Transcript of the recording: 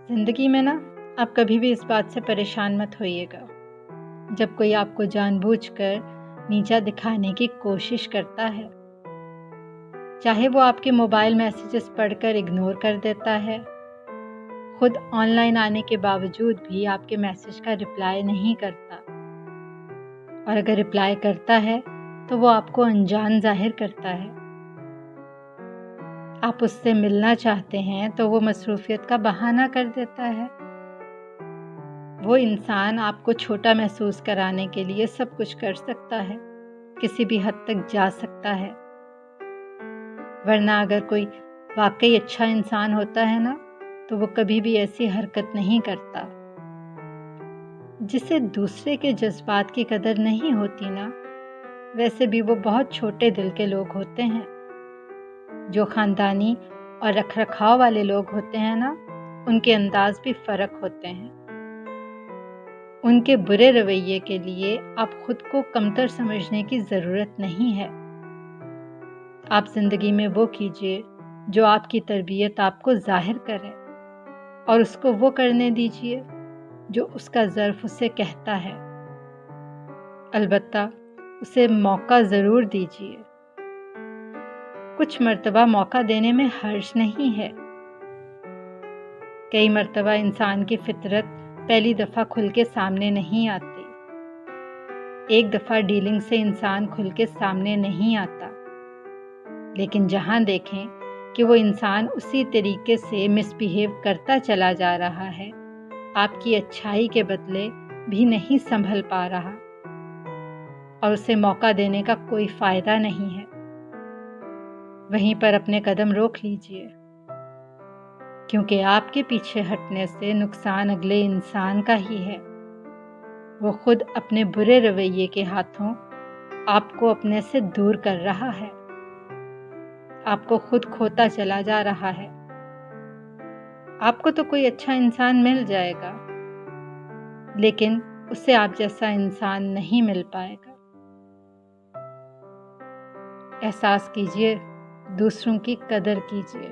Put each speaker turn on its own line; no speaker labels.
ज़िंदगी में ना आप कभी भी इस बात से परेशान मत होइएगा जब कोई आपको जानबूझकर नीचा दिखाने की कोशिश करता है। चाहे वो आपके मोबाइल मैसेजेस पढ़कर इग्नोर कर देता है, खुद ऑनलाइन आने के बावजूद भी आपके मैसेज का रिप्लाई नहीं करता, और अगर रिप्लाई करता है तो वो आपको अनजान जाहिर करता है। आप उससे मिलना चाहते हैं तो वो मसरूफियत का बहाना कर देता है। वो इंसान आपको छोटा महसूस कराने के लिए सब कुछ कर सकता है, किसी भी हद तक जा सकता है। वरना अगर कोई वाकई अच्छा इंसान होता है ना, तो वो कभी भी ऐसी हरकत नहीं करता। जिसे दूसरे के जज्बात की कदर नहीं होती ना, वैसे भी वो बहुत छोटे दिल के लोग होते हैं। जो ख़ानदानी और रखरखाव वाले लोग होते हैं ना, उनके अंदाज भी फ़र्क होते हैं। उनके बुरे रवैये के लिए आप खुद को कमतर समझने की ज़रूरत नहीं है। आप ज़िंदगी में वो कीजिए जो आपकी तरबियत आपको ज़ाहिर करे, और उसको वो करने दीजिए जो उसका ज़र्फ़ उसे कहता है। अलबत्ता उसे मौका ज़रूर दीजिए। कुछ मर्तबा मौका देने में हर्ज नहीं है। कई मर्तबा इंसान की फितरत पहली दफ़ा खुल के सामने नहीं आती। एक दफ़ा डीलिंग से इंसान खुल के सामने नहीं आता, लेकिन जहाँ देखें कि वो इंसान उसी तरीके से मिसबिहेव करता चला जा रहा है, आपकी अच्छाई के बदले भी नहीं संभल पा रहा, और उसे मौका देने का कोई फ़ायदा नहीं है, वहीं पर अपने कदम रोक लीजिए, क्योंकि आपके पीछे हटने से नुकसान अगले इंसान का ही है। वो खुद अपने बुरे रवैये के हाथों आपको अपने से दूर कर रहा है, आपको खुद खोता चला जा रहा है। आपको तो कोई अच्छा इंसान मिल जाएगा, लेकिन उससे आप जैसा इंसान नहीं मिल पाएगा। एहसास कीजिए, दूसरों की कदर कीजिए।